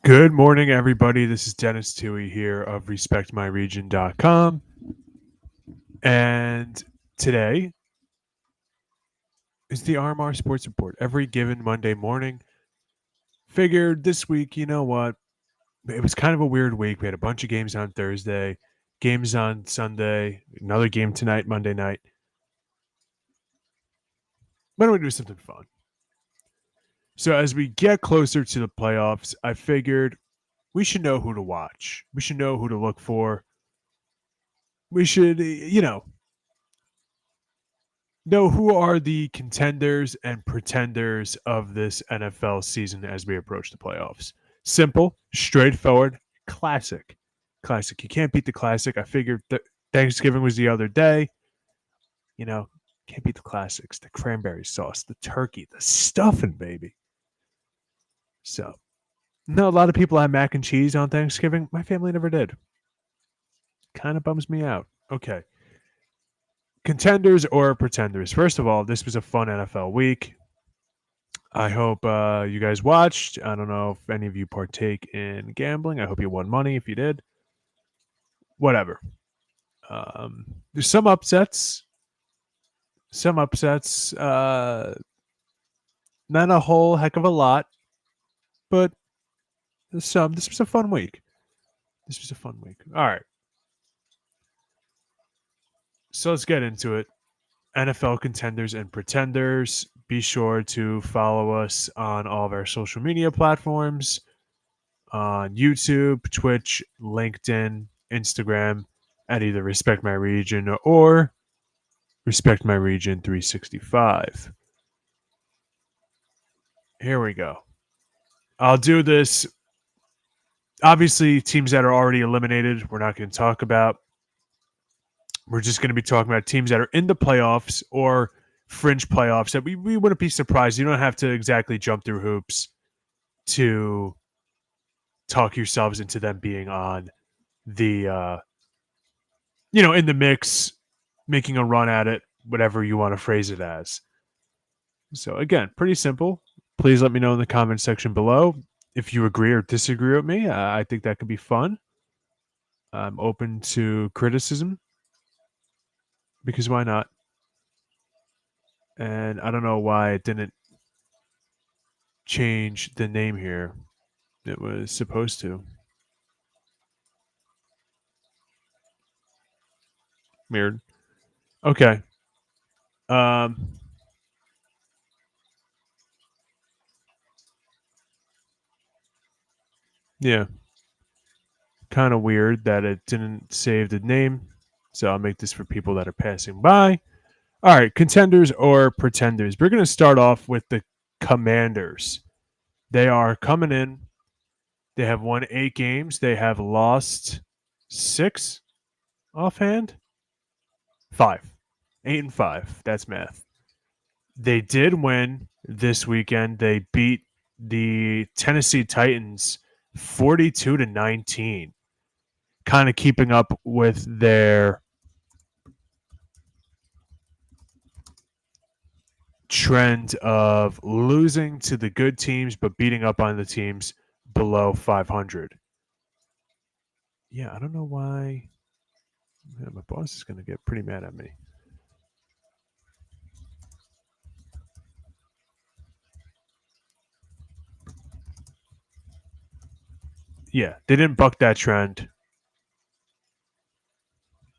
Good morning, everybody. This is Dennis Toohey here of RespectMyRegion.com. And today is the RMR Sports Report. Every given Monday morning, figured this week, you know what? It was kind of a weird week. We had a bunch of games on Thursday, games on Sunday, another game tonight, Monday night. Why don't we do something fun? So as we get closer to the playoffs, I figured we should know who to watch. We should know who to look for. We should, know who are the contenders and pretenders of this NFL season as we approach the playoffs. Simple, straightforward, classic. Classic. You can't beat the classic. I figured that Thanksgiving was the other day. Can't beat the classics. The cranberry sauce, the turkey, the stuffing, baby. So, no, a lot of people have mac and cheese on Thanksgiving. My family never did. Kind of bums me out. Okay. Contenders or pretenders? First of all, this was a fun NFL week. I hope you guys watched. I don't know if any of you partake in gambling. I hope you won money if you did. Whatever. There's some upsets. Not a whole heck of a lot, but some. This was a fun week. All right. So let's get into it. NFL Contenders and Pretenders. Be sure to follow us on all of our social media platforms on YouTube, Twitch, LinkedIn, Instagram at either Respect My Region or Respect My Region 365. Here we go. I'll do this. Obviously, teams that are already eliminated, we're not going to talk about. We're just going to be talking about teams that are in the playoffs or fringe playoffs that we wouldn't be surprised. You don't have to exactly jump through hoops to talk yourselves into them being on the, in the mix, making a run at it, whatever you want to phrase it as. So again, pretty simple. Please let me know in the comment section below if you agree or disagree with me. I think that could be fun. I'm open to criticism because why not? And I don't know why it didn't change the name here. It was supposed to. Weird. Okay. Yeah. Kind of weird that it didn't save the name. So I'll make this for people that are passing by. All right, contenders or pretenders. We're going to start off with the Commanders. They are coming in. They have won 8 games. They have lost 6 offhand. 5. 8 and 5. That's math. They did win this weekend. They beat the Tennessee Titans 42-19. Kind of keeping up with their trend of losing to the good teams but beating up on the teams below 500. Yeah, I don't know why. Man, my boss is going to get pretty mad at me. Yeah, they didn't buck that trend.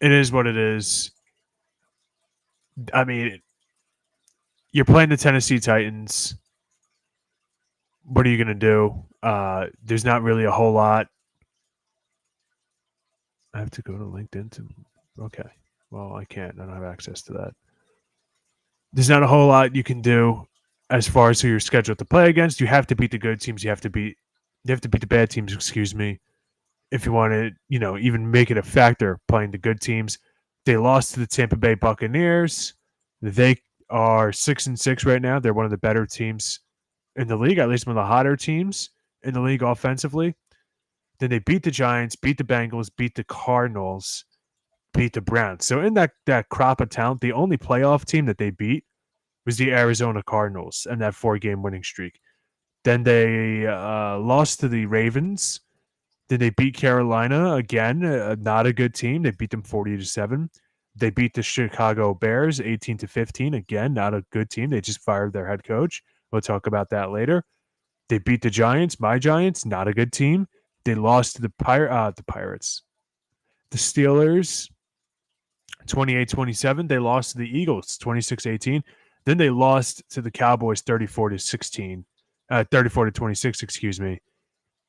It is what it is. I mean, you're playing the Tennessee Titans. What are you going to do? There's not really a whole lot. I have to go to LinkedIn to. Okay. Well, I can't. I don't have access to that. There's not a whole lot you can do as far as who you're scheduled to play against. You have to beat the good teams. You have to beat the bad teams, excuse me, if you want to, even make it a factor playing the good teams. They lost to the Tampa Bay Buccaneers. They are 6-6 right now. They're one of the better teams in the league, at least one of the hotter teams in the league offensively. Then they beat the Giants, beat the Bengals, beat the Cardinals, beat the Browns. So in that crop of talent, the only playoff team that they beat was the Arizona Cardinals and that 4-game winning streak. Then they lost to the Ravens. Then they beat Carolina again, not a good team. They beat them 40-7. They beat the Chicago Bears 18-15. Again, not a good team. They just fired their head coach. We'll talk about that later. They beat the Giants, my Giants, not a good team. They lost to the Pirates. The Steelers 28-27. They lost to the Eagles 26-18. Then they lost to the Cowboys 34-16. 34-26, excuse me.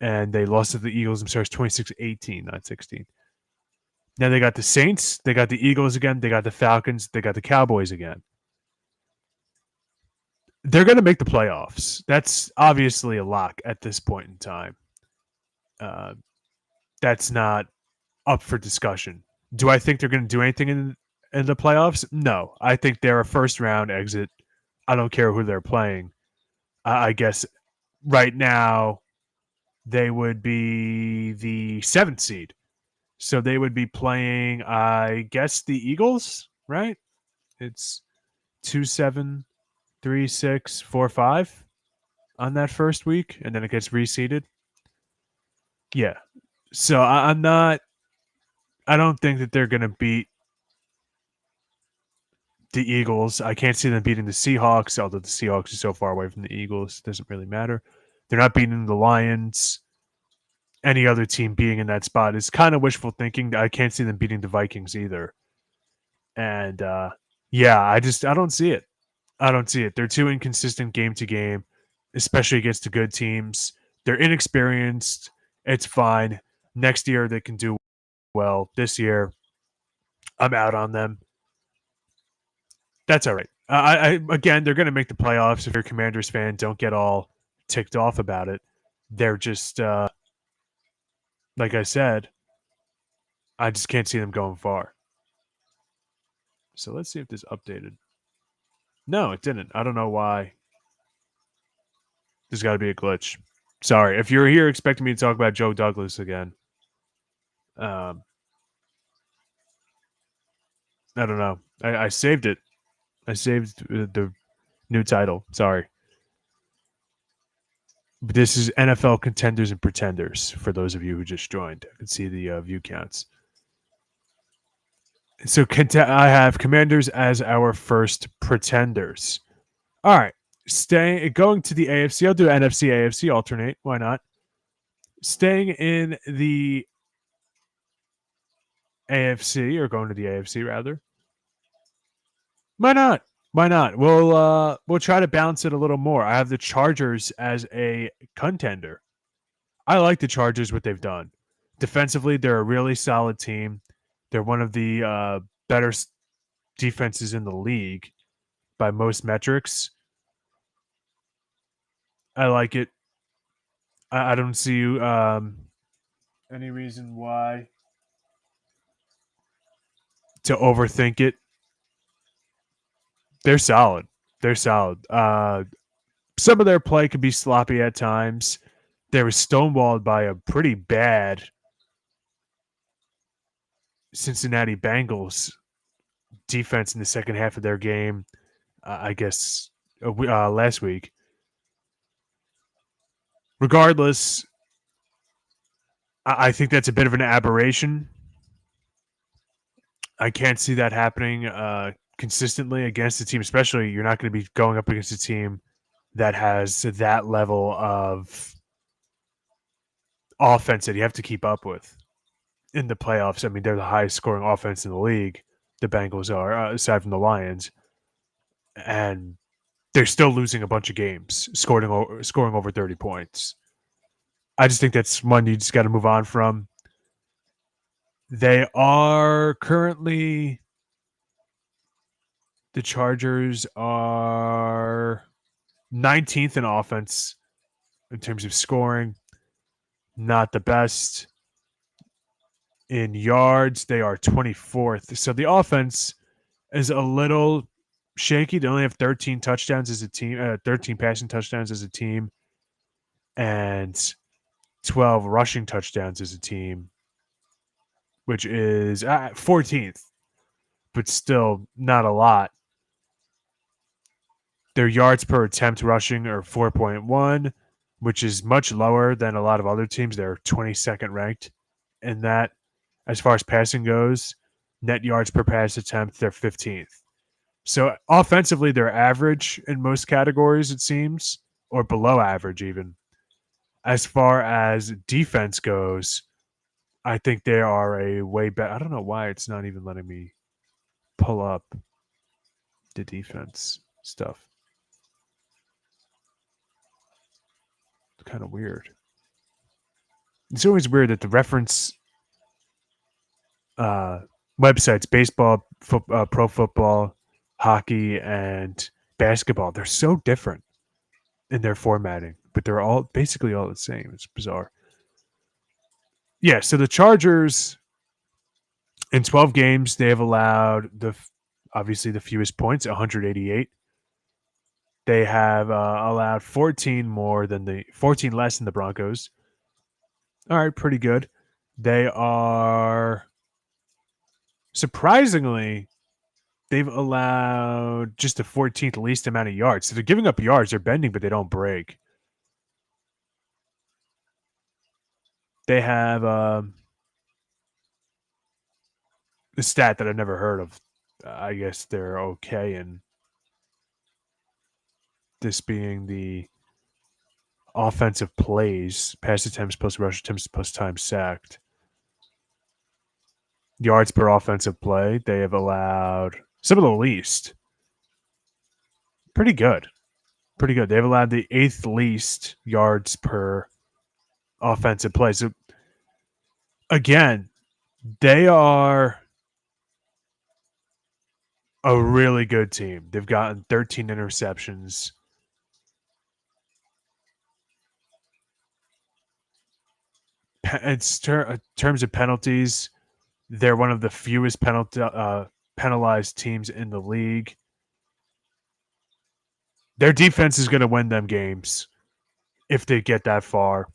And they lost to the Eagles, I'm sorry, 26-18, not 16. Now they got the Saints, they got the Eagles again, they got the Falcons, they got the Cowboys again. They're going to make the playoffs. That's obviously a lock at this point in time. That's not up for discussion. Do I think they're going to do anything in the playoffs? No. I think they're a first-round exit. I don't care who they're playing. I guess right now they would be the 7th seed. So they would be playing, I guess, the Eagles, right? It's 2-7, 3-6, 4-5 on that first week, and then it gets reseeded. Yeah. So I don't think that they're going to beat the Eagles. I can't see them beating the Seahawks, although the Seahawks are so far away from the Eagles. It doesn't really matter. They're not beating the Lions. Any other team being in that spot is kind of wishful thinking. I can't see them beating the Vikings either. And yeah, I don't see it. I don't see it. They're too inconsistent game to game, especially against the good teams. They're inexperienced. It's fine. Next year they can do well. This year, I'm out on them. That's all right. Again, they're going to make the playoffs. If you're a Commanders fan, don't get all ticked off about it. They're just, like I said, I just can't see them going far. So let's see if this updated. No, it didn't. I don't know why. There's got to be a glitch. Sorry. If you're here expecting me to talk about Joe Douglas again, I don't know. I saved it. I saved the new title. Sorry. But this is NFL Contenders and Pretenders, for those of you who just joined. I can see the view counts. So I have Commanders as our first Pretenders. All right. Going to the AFC. I'll do NFC, AFC alternate. Why not? Staying in the AFC, or going to the AFC rather. Why not? Why not? We'll try to balance it a little more. I have the Chargers as a contender. I like the Chargers, what they've done. Defensively, they're a really solid team. They're one of the better defenses in the league by most metrics. I like it. I don't see any reason why to overthink it. They're solid. They're solid. Some of their play could be sloppy at times. They were stonewalled by a pretty bad Cincinnati Bengals defense in the second half of their game, I guess, last week. Regardless, I think that's a bit of an aberration. I can't see that happening consistently against a team, especially you're not going to be going up against a team that has that level of offense that you have to keep up with in the playoffs. I mean, they're the highest scoring offense in the league. The Bengals are, aside from the Lions. And they're still losing a bunch of games, scoring over 30 points. I just think that's one you just got to move on from. They are currently, the Chargers are 19th in offense in terms of scoring. Not the best. In yards, they are 24th. So the offense is a little shaky. They only have 13 touchdowns as a team, 13 passing touchdowns as a team, and 12 rushing touchdowns as a team, which is 14th, but still not a lot. Their yards per attempt rushing are 4.1. which is much lower than a lot of other teams. They're 22nd ranked in that. As far as passing goes, net yards per pass attempt, they're 15th. So offensively, they're average in most categories, it seems, or below average even. As far as defense goes, I think they are a way better. I don't know why it's not even letting me pull up the defense stuff. It's kind of weird. It's always weird that the reference websites, baseball, pro football, hockey, and basketball, they're so different in their formatting, but they're all basically all the same. It's bizarre. Yeah, so the Chargers in 12 games, they have allowed obviously the fewest points, 188. They have allowed 14 less than the Broncos. All right, pretty good. They are surprisingly, they've allowed just the 14th least amount of yards. So they're giving up yards. They're bending, but they don't break. They have a stat that I've never heard of. I guess they're okay in this being the offensive plays, pass attempts plus rush attempts plus time sacked. Yards per offensive play, they have allowed some of the least. Pretty good. Pretty good. They've allowed the 8th least yards per offensive play. So, again, they are a really good team. They've gotten 13 interceptions. In terms of penalties, they're one of the fewest penalized teams in the league. Their defense is going to win them games if they get that far.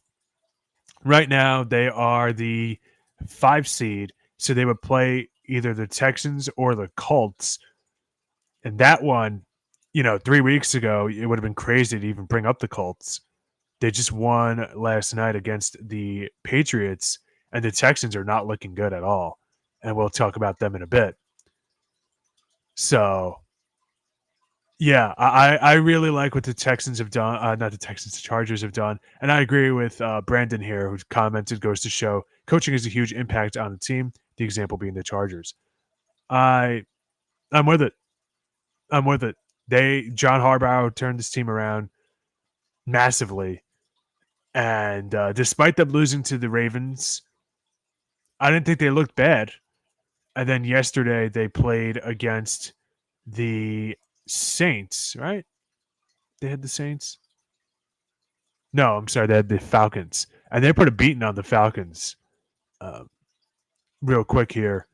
Right now, they are the 5 seed, so they would play either the Texans or the Colts. And that one, 3 weeks ago, it would have been crazy to even bring up the Colts. They just won last night against the Patriots, and the Texans are not looking good at all. And we'll talk about them in a bit. So, yeah, I really like what the Texans have done. Not the Texans, the Chargers have done. And I agree with Brandon here, who commented, goes to show coaching has a huge impact on the team, the example being the Chargers. I'm with it. I'm with it. John Harbaugh turned this team around massively. And despite them losing to the Ravens, I didn't think they looked bad. And then yesterday they played against the Saints, right? They had the Saints? No, I'm sorry. They had the Falcons. And they put a beating on the Falcons. Real quick here.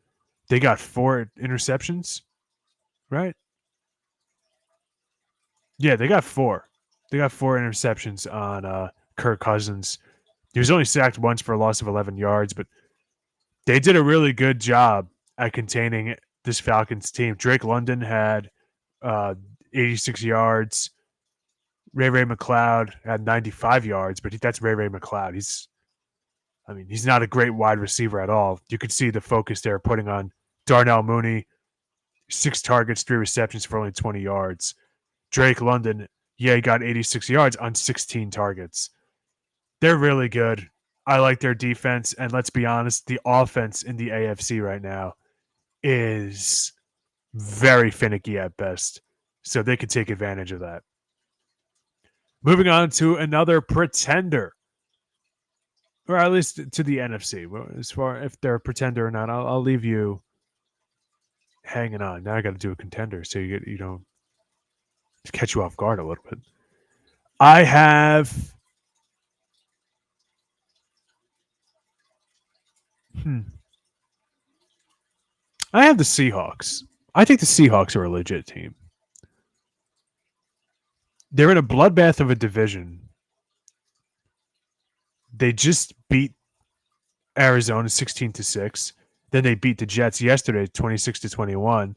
They got 4 interceptions, right? Yeah, they got 4. They got 4 interceptions on Kirk Cousins. He was only sacked once for a loss of 11 yards, but they did a really good job at containing this Falcons team. Drake London had 86 yards. Ray McLeod had 95 yards, but that's Ray McLeod. He's not a great wide receiver at all. You could see the focus they're putting on Darnell Mooney, 6 targets, 3 receptions for only 20 yards. Drake London, he got 86 yards on 16 targets. They're really good. I like their defense, and let's be honest, the offense in the AFC right now is very finicky at best, so they could take advantage of that. Moving on to another pretender, or at least to the NFC. As far if they're a pretender or not, I'll leave you hanging on. Now I got to do a contender, so you don't catch you off guard a little bit. I have. I have the Seahawks. I think the Seahawks are a legit team. They're in a bloodbath of a division. They just beat Arizona 16-6. Then they beat the Jets yesterday 26-21.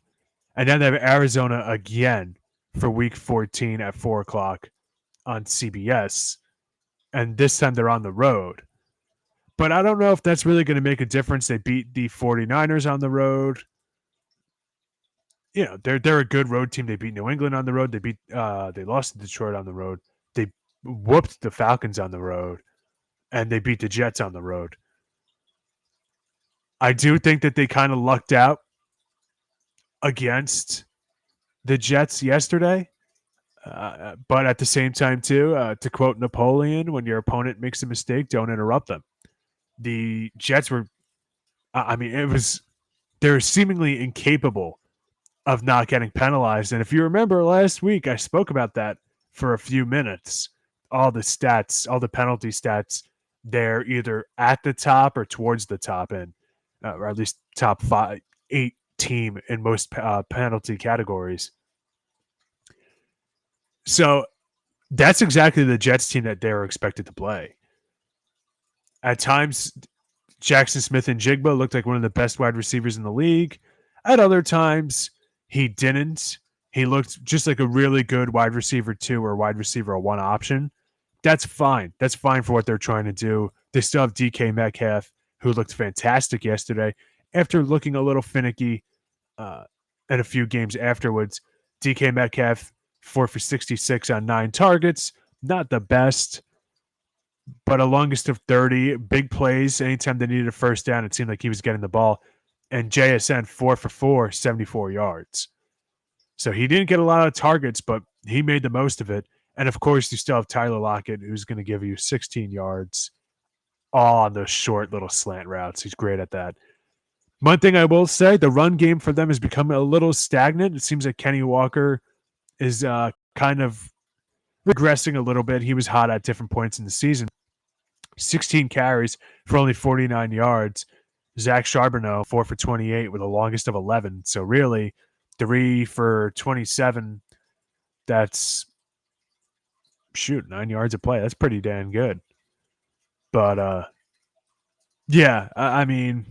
And then they have Arizona again for week 14 at 4 o'clock on CBS. and this time they're on the road. But I don't know if that's really going to make a difference. They beat the 49ers on the road. They're a good road team. They beat New England on the road. They lost to Detroit on the road. They whooped the Falcons on the road, and they beat the Jets on the road. I do think that they kind of lucked out against the Jets yesterday. But at the same time, too, to quote Napoleon, when your opponent makes a mistake, don't interrupt them. The Jets were, they're seemingly incapable of not getting penalized. And if you remember last week, I spoke about that for a few minutes. All the stats, all the penalty stats, they're either at the top or towards the top end, or at least top 8 team in most penalty categories. So that's exactly the Jets team that they were expected to play. At times, Jackson Smith-Njigba looked like one of the best wide receivers in the league. At other times, he didn't. He looked just like a really good wide receiver 2 or wide receiver 1 option. That's fine. That's fine for what they're trying to do. They still have DK Metcalf, who looked fantastic yesterday. After looking a little finicky in a few games afterwards, DK Metcalf, 4 for 66 on 9 targets. Not the best, but a longest of 30. Big plays. Anytime they needed a first down, it seemed like he was getting the ball. And JSN, 4 for 4, 74 yards. So he didn't get a lot of targets, but he made the most of it. And, of course, you still have Tyler Lockett, who's going to give you 16 yards all on those short little slant routes. He's great at that. One thing I will say, the run game for them has become a little stagnant. It seems like Kenny Walker is kind of regressing a little bit. He was hot at different points in the season. 16 carries for only 49 yards. Zach Charbonneau, 4 for 28 with a longest of 11. So really, 3 for 27. That's, 9 yards a play. That's pretty damn good. But, yeah, I mean,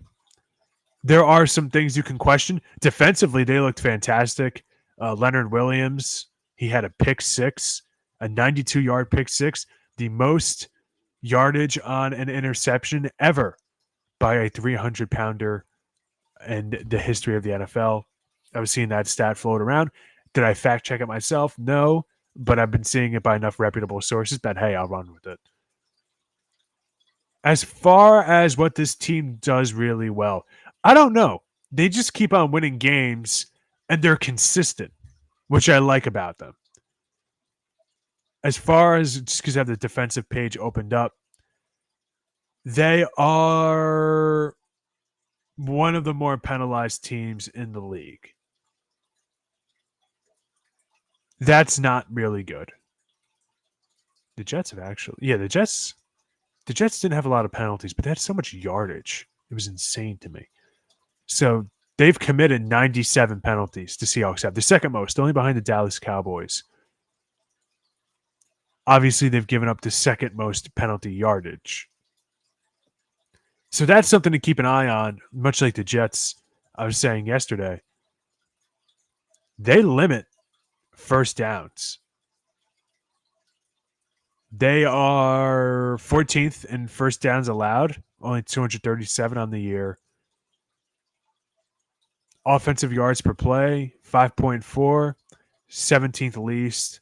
there are some things you can question. Defensively, they looked fantastic. Leonard Williams, he had a pick 6, a 92-yard pick 6, the most yardage on an interception ever by a 300-pounder in the history of the NFL. I was seeing that stat float around. Did I fact check it myself? No, but I've been seeing it by enough reputable sources that, hey, I'll run with it. As far as what this team does really well, I don't know. They just keep on winning games, and they're consistent, which I like about them. As far as, just because I have the defensive page opened up, they are one of the more penalized teams in the league. That's not really good. The Jets have actually, the Jets didn't have a lot of penalties, but they had so much yardage. It was insane to me. So they've committed 97 penalties to Seahawks have. The second most, only behind the Dallas Cowboys. Obviously, they've given up the second most penalty yardage. So that's something to keep an eye on, much like the Jets, I was saying yesterday. They limit first downs. They are 14th in first downs allowed, only 237 on the year. Offensive yards per play, 5.4, 17th least.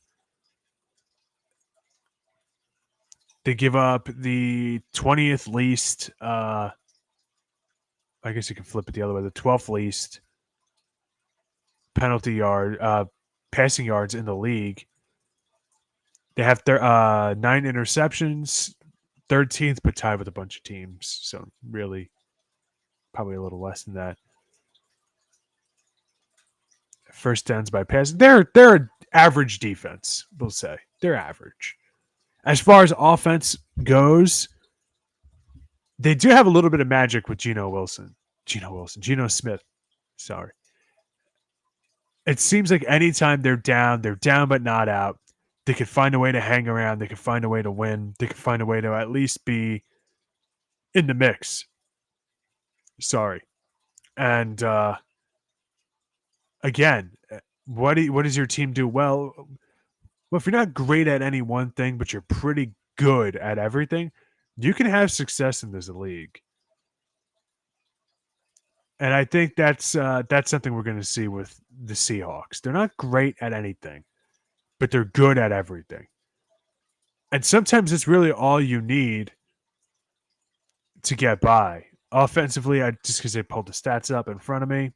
They give up the 20th least, I guess you can flip it the other way, the 12th least passing yards in the league. They have 9 interceptions, 13th, but tied with a bunch of teams. So really, probably a little less than that. First downs by passing. They're an average defense, we'll say. They're average. As far as offense goes, they do have a little bit of magic with Geno Smith. Sorry. It seems like anytime they're down but not out. They could find a way to hang around. They could find a way to win. They could find a way to at least be in the mix. Sorry. And again, what does your team do well? Well, if you're not great at any one thing, but you're pretty good at everything, you can have success in this league. And I think that's something we're going to see with the Seahawks. They're not great at anything, but they're good at everything. And sometimes it's really all you need to get by. Offensively, just because they pulled the stats up in front of me,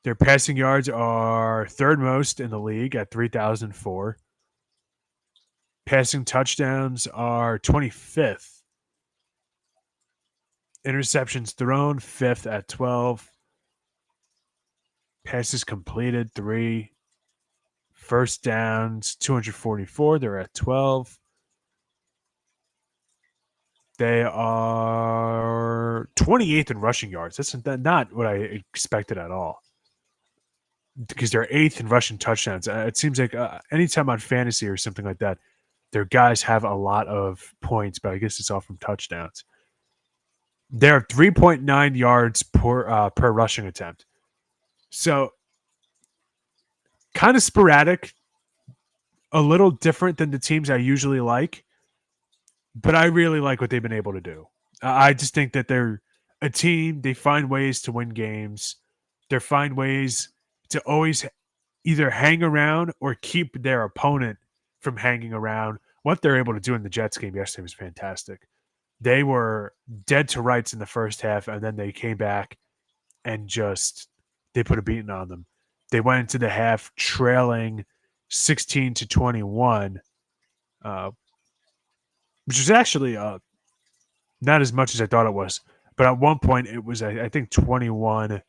their passing yards are third most in the league at 3,004. Passing touchdowns are 25th. Interceptions thrown, 5th at 12. Passes completed, 3. First downs, 244. They're at 12. They are 28th in rushing yards. That's not what I expected at all. Because they're 8th in rushing touchdowns. It seems like anytime on fantasy or something like that, their guys have a lot of points, but I guess it's all from touchdowns. They're 3.9 yards per rushing attempt. So kind of sporadic, a little different than the teams I usually like, but I really like what they've been able to do. I just think that they're a team. They find ways to win games. They find ways to always either hang around or keep their opponent from hanging around. What they're able to do in the Jets game yesterday was fantastic. They were dead to rights in the first half, and then they came back and they put a beating on them. They went into the half trailing 16-21, which was actually not as much as I thought it was. But at one point, it was, I think, 21-9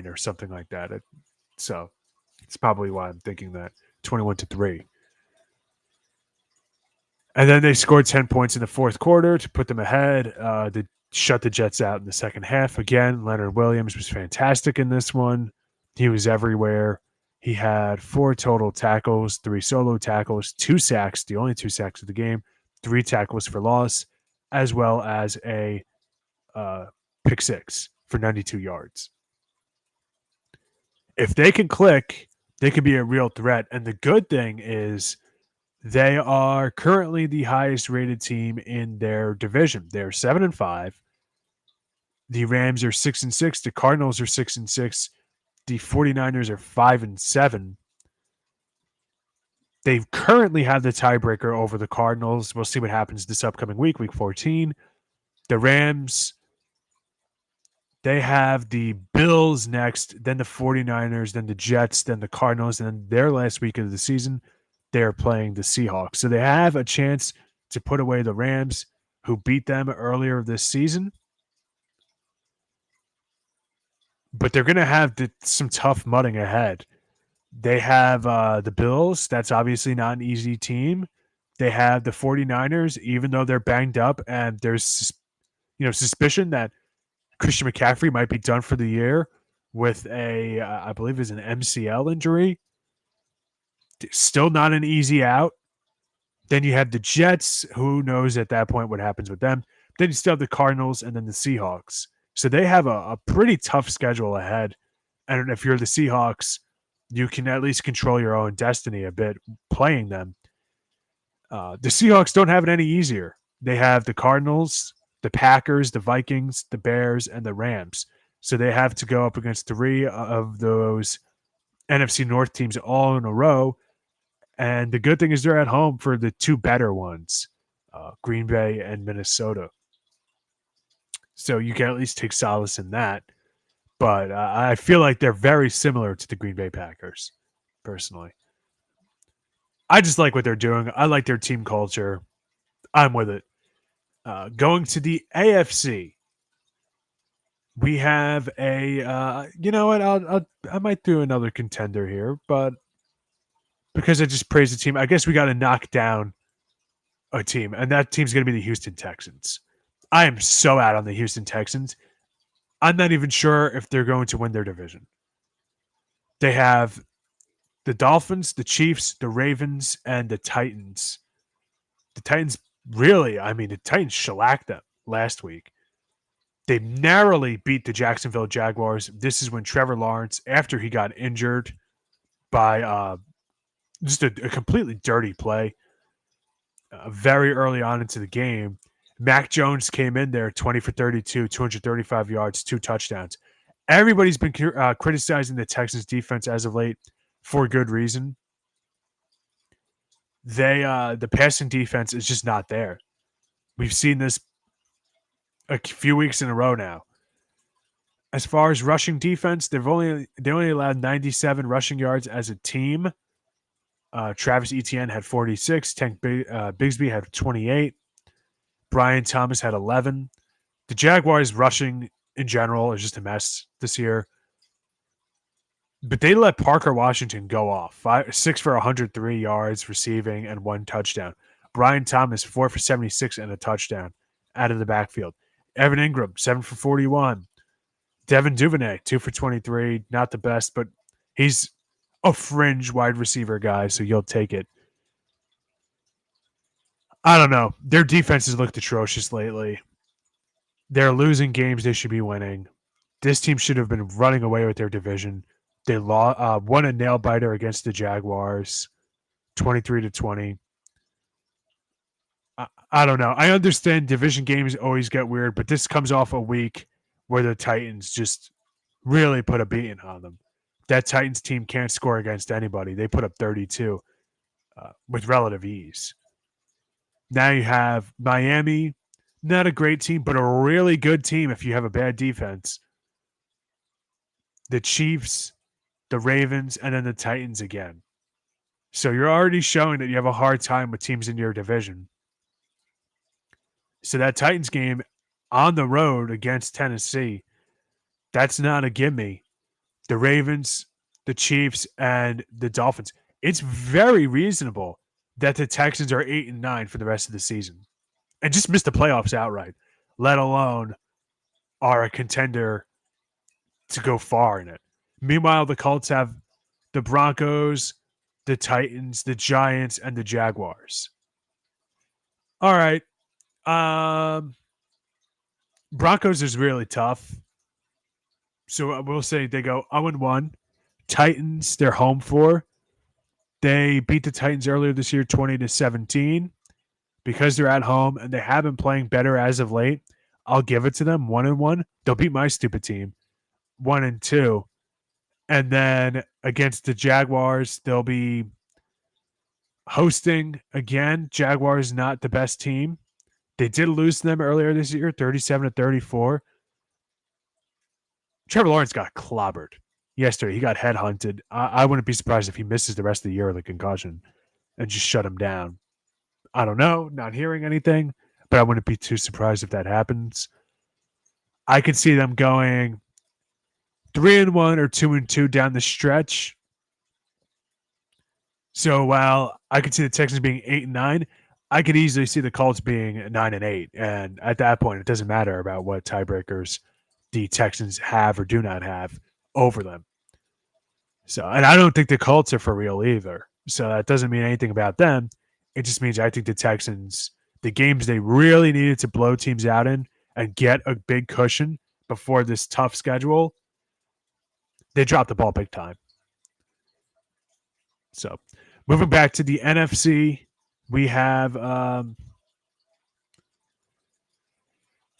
or something like that. So it's probably why I'm thinking that 21-3. And then they scored 10 points in the fourth quarter to put them ahead. They shut the Jets out in the second half. Again, Leonard Williams was fantastic in this one. He was everywhere. He had 4 total tackles, 3 solo tackles, 2 sacks, the only 2 sacks of the game, 3 tackles for loss, as well as a pick 6 for 92 yards. If they can click, they could be a real threat. And the good thing is they are currently the highest rated team in their division. They're 7-5. The Rams are 6-6. The Cardinals are 6-6. The 49ers are 5-7. They currently have the tiebreaker over the Cardinals. We'll see what happens this upcoming week, week 14. The Rams, they have the Bills next, then the 49ers, then the Jets, then the Cardinals, and then their last week of the season, they're playing the Seahawks. So they have a chance to put away the Rams, who beat them earlier this season. But they're going to have some tough mudding ahead. They have the Bills. That's obviously not an easy team. They have the 49ers, even though they're banged up, and there's suspicion that Christian McCaffrey might be done for the year with I believe is an MCL injury. Still not an easy out. Then you have the Jets. Who knows at that point what happens with them? Then you still have the Cardinals and then the Seahawks. So they have a pretty tough schedule ahead. And if you're the Seahawks, you can at least control your own destiny a bit playing them. The Seahawks don't have it any easier. They have the Cardinals, the Packers, the Vikings, the Bears, and the Rams. So they have to go up against 3 of those NFC North teams all in a row. And the good thing is they're at home for the 2 better ones, Green Bay and Minnesota. So you can at least take solace in that. But I feel like they're very similar to the Green Bay Packers, personally. I just like what they're doing. I like their team culture. I'm with it. Going to the AFC, we have a. You know what? I might do another contender here, but because I just praised the team, I guess we got to knock down a team, and that team's going to be the Houston Texans. I am so out on the Houston Texans. I'm not even sure if they're going to win their division. They have the Dolphins, the Chiefs, the Ravens, and the Titans. The Titans the Titans shellacked them last week. They narrowly beat the Jacksonville Jaguars. This is when Trevor Lawrence, after he got injured by just a completely dirty play very early on into the game. Mac Jones came in there 20 for 32, 235 yards, 2 touchdowns. Everybody's been criticizing the Texans defense as of late for good reason. The passing defense is just not there. We've seen this a few weeks in a row now. As far as rushing defense, they only allowed 97 rushing yards as a team. Travis Etienne had 46. Tank Bigsby had 28. Brian Thomas had 11. The Jaguars rushing in general is just a mess this year. But they let Parker Washington go off. 6 for 103 yards receiving and 1 touchdown. Brian Thomas, 4 for 76 and a touchdown out of the backfield. Evan Ingram, 7 for 41. Devin Duvernay, 2 for 23. Not the best, but he's a fringe wide receiver guy, so you'll take it. I don't know. Their defense has looked atrocious lately. They're losing games they should be winning. This team should have been running away with their division. They won a nail biter against the Jaguars, 23-20. I don't know. I understand division games always get weird, but this comes off a week where the Titans just really put a beating on them. That Titans team can't score against anybody. They put up 32 with relative ease. Now you have Miami, not a great team, but a really good team if you have a bad defense. The Chiefs, the Ravens, and then the Titans again. So you're already showing that you have a hard time with teams in your division. So that Titans game on the road against Tennessee, that's not a gimme. The Ravens, the Chiefs, and the Dolphins. It's very reasonable that the Texans are 8-9 for the rest of the season and just miss the playoffs outright, let alone are a contender to go far in it. Meanwhile, the Colts have the Broncos, the Titans, the Giants, and the Jaguars. All right. Broncos is really tough. So we'll say they go 0-1. Titans, they're home for. They beat the Titans earlier this year 20-17 because they're at home and they have been playing better as of late. I'll give it to them 1-1. They'll beat my stupid team 1-2. And then against the Jaguars, they'll be hosting again. Jaguars not the best team. They did lose to them earlier this year, 37-34. Trevor Lawrence got clobbered yesterday. He got headhunted. I wouldn't be surprised if he misses the rest of the year with a concussion and just shut him down. I don't know, not hearing anything, but I wouldn't be too surprised if that happens. I could see them going 3-1 or 2-2 down the stretch. So while I could see the Texans being 8-9, I could easily see the Colts being 9-8. And at that point, it doesn't matter about what tiebreakers the Texans have or do not have over them. So, and I don't think the Colts are for real either. So that doesn't mean anything about them. It just means I think the Texans, the games they really needed to blow teams out in and get a big cushion before this tough schedule, they dropped the ball big time. So moving back to the NFC, we have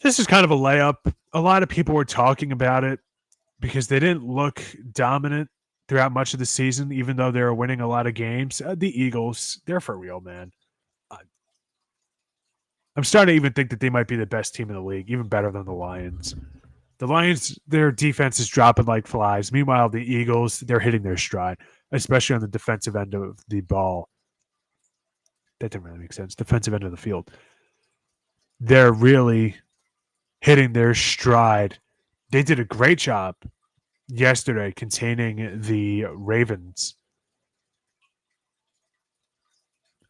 this is kind of a layup. A lot of people were talking about it because they didn't look dominant throughout much of the season, even though they were winning a lot of games. The Eagles, they're for real, man. I'm starting to even think that they might be the best team in the league, even better than the Lions. The Lions, their defense is dropping like flies. Meanwhile, the Eagles, they're hitting their stride, especially on the defensive end of the ball. That didn't really make sense. Defensive end of the field. They're really hitting their stride. They did a great job yesterday containing the Ravens.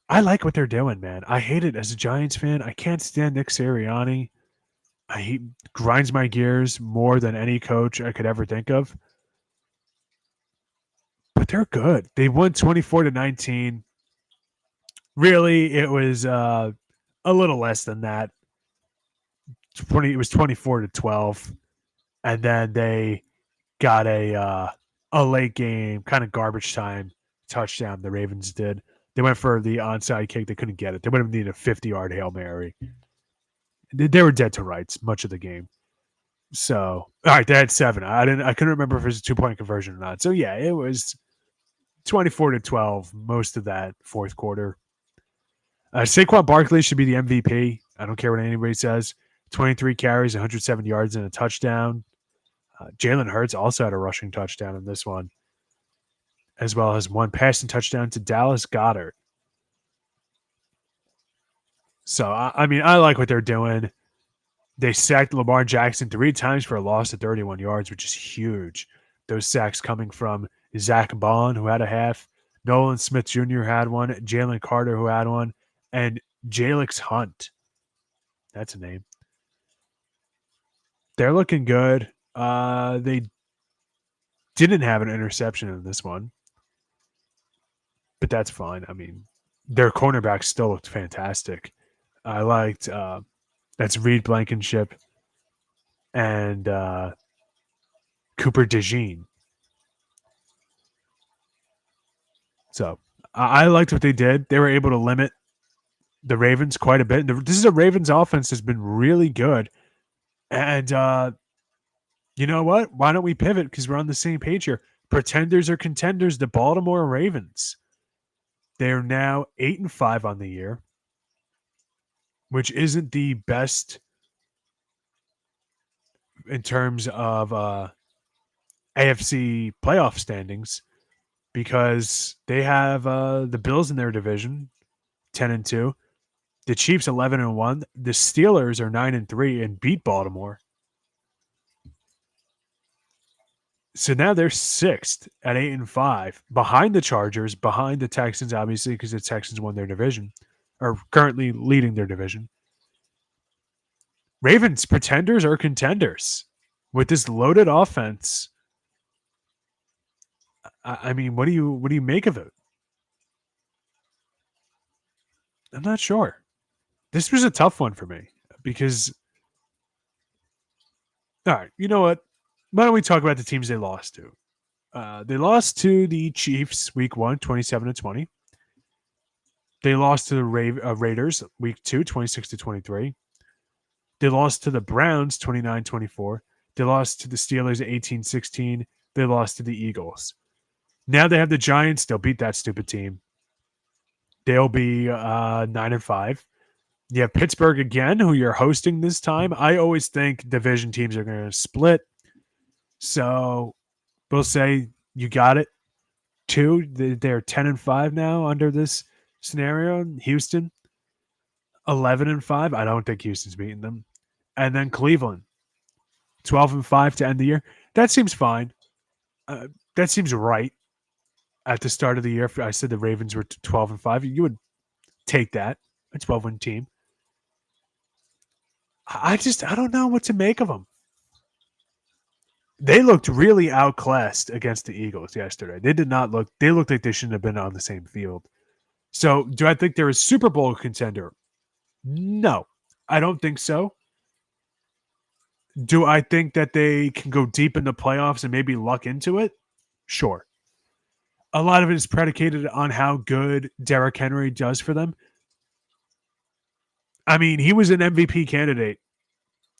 I like what they're doing, man. I hate it as a Giants fan. I can't stand Nick Sirianni. He grinds my gears more than any coach I could ever think of. But they're good. They won 24-19. Really, it was a little less than that. It was 24-12. And then they got a late game, kind of garbage time touchdown. The Ravens did. They went for the onside kick. They couldn't get it. They would have needed a 50-yard Hail Mary. They were dead to rights much of the game. So, all right, they had 7. I couldn't remember if it was a 2-point conversion or not. So yeah, it was 24-12 most of that fourth quarter. Saquon Barkley should be the MVP. I don't care what anybody says. 23 carries, 107 yards, and a touchdown. Jalen Hurts also had a rushing touchdown in this one, as well as 1 passing touchdown to Dallas Goedert. So, I mean, I like what they're doing. They sacked Lamar Jackson 3 times for a loss of 31 yards, which is huge. Those sacks coming from Zach Bond, who had a half, Nolan Smith Jr. had one, Jalen Carter, who had one, and Jalix Hunt. That's a name. They're looking good. They didn't have an interception in this one, but that's fine. I mean, their cornerbacks still looked fantastic. I liked that's Reed Blankenship and Cooper DeJean. So I liked what they did. They were able to limit the Ravens quite a bit. This is a Ravens offense that's been really good. And you know what? Why don't we pivot? Because we're on the same page here. Pretenders or contenders, the Baltimore Ravens. They are now 8-5 on the year, which isn't the best in terms of AFC playoff standings, because they have the Bills in their division, 10-2. The Chiefs 11-1. The Steelers are 9-3 and beat Baltimore. So now they're 6th at 8-5, behind the Chargers, behind the Texans, obviously, because the Texans won their division, or currently leading their division. Ravens, pretenders or contenders with this loaded offense? I mean, what do you make of it? I'm not sure. This was a tough one for me because, all right, you know what? Why don't we talk about the teams they lost to? They lost to the Chiefs week 1, 27-20. They lost to the Raiders week 2, 26-23. They lost to the Browns 29-24. They lost to the Steelers 18-16. They lost to the Eagles. Now they have the Giants. They'll beat that stupid team. They'll be 9-5. You have Pittsburgh again, who you're hosting this time. I always think division teams are going to split. So we'll say you got it. 2. They're 10-5 now under this scenario. Houston 11-5. I don't think Houston's beating them. And then Cleveland 12-5 to end the year. That seems fine. That seems right. At the start of the year, I said the Ravens were 12-5. You would take that, a 12-win team. I don't know what to make of them. They looked really outclassed against the Eagles yesterday. They looked like they shouldn't have been on the same field. So do I think they're a Super Bowl contender? No, I don't think so. Do I think that they can go deep in the playoffs and maybe luck into it? Sure. A lot of it is predicated on how good Derrick Henry does for them. I mean, he was an MVP candidate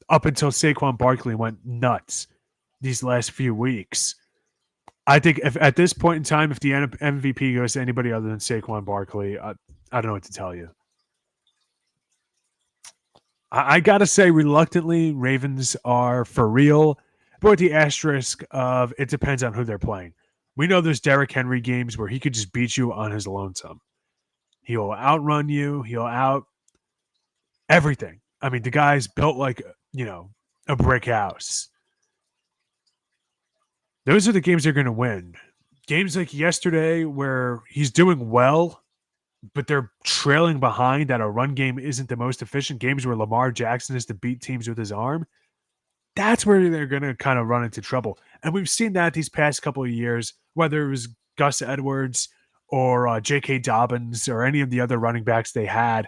up until Saquon Barkley went nuts these last few weeks. I think if at this point in time, if the MVP goes to anybody other than Saquon Barkley, I don't know what to tell you. I got to say, reluctantly, Ravens are for real, but with the asterisk of it depends on who they're playing. We know there's Derrick Henry games where he could just beat you on his lonesome. He'll outrun you. He'll out everything. I mean, the guy's built like, a brick house. Those are the games they're going to win. Games like yesterday where he's doing well, but they're trailing behind, that a run game isn't the most efficient. Games where Lamar Jackson is to beat teams with his arm. That's where they're going to kind of run into trouble. And we've seen that these past couple of years, whether it was Gus Edwards or J.K. Dobbins or any of the other running backs they had.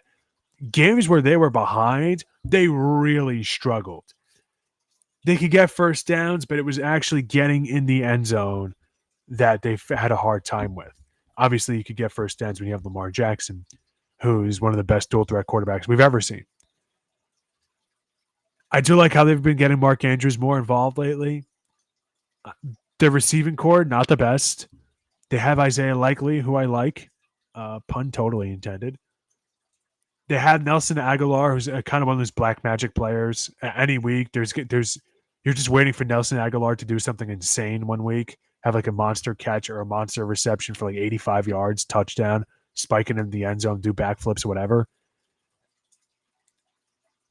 Games where they were behind, they really struggled. They could get first downs, but it was actually getting in the end zone that they had a hard time with. Obviously, you could get first downs when you have Lamar Jackson, who's one of the best dual threat quarterbacks we've ever seen. I do like how they've been getting Mark Andrews more involved lately. Their receiving core, not the best. They have Isaiah Likely, who I like. Pun totally intended. They had Nelson Aguilar, who's kind of one of those black magic players. Any week, there's you're just waiting for Nelson Aguilar to do something insane one week, have like a monster catch or a monster reception for like 85 yards, touchdown, spiking in the end zone, do backflips or whatever.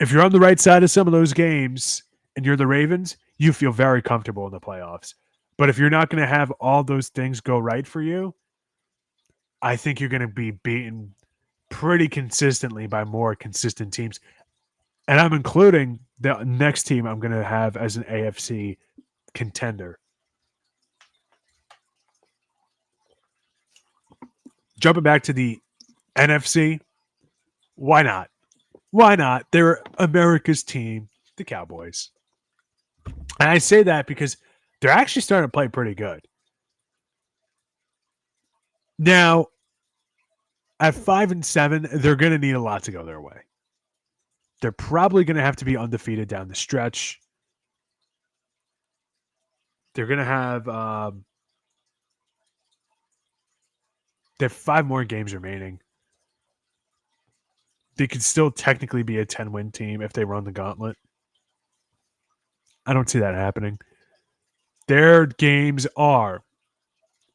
If you're on the right side of some of those games and you're the Ravens, you feel very comfortable in the playoffs. But if you're not going to have all those things go right for you, I think you're going to be beaten pretty consistently by more consistent teams. And I'm including the next team I'm going to have as an AFC contender. Jumping back to the NFC, why not? Why not? They're America's team, the Cowboys. And I say that because they're actually starting to play pretty good. Now, at 5-7, they're going to need a lot to go their way. They're probably going to have to be undefeated down the stretch. They're going to have they have 5 more games remaining. They could still technically be a 10-win team if they run the gauntlet. I don't see that happening. Their games are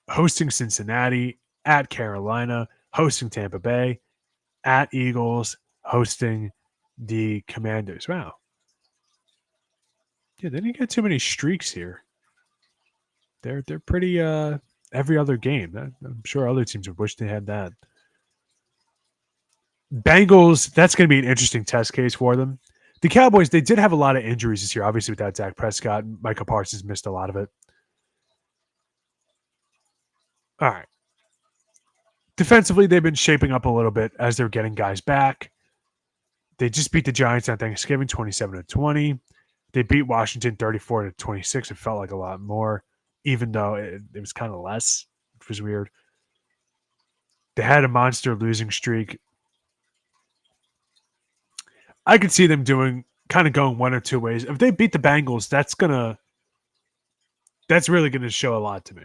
hosting Cincinnati, at Carolina, hosting Tampa Bay, at Eagles, hosting the Commanders. Wow. Yeah, they didn't get too many streaks here. They're pretty every other game. I'm sure other teams would wish they had that. Bengals, that's going to be an interesting test case for them. The Cowboys, they did have a lot of injuries this year, obviously without Dak Prescott. Micah Parsons missed a lot of it. All right. Defensively, they've been shaping up a little bit as they're getting guys back. They just beat the Giants on Thanksgiving 27-20. They beat Washington 34-26. It felt like a lot more, even though it was kind of less, which was weird. They had a monster losing streak. I could see them going one or two ways. If they beat the Bengals, that's really gonna show a lot to me.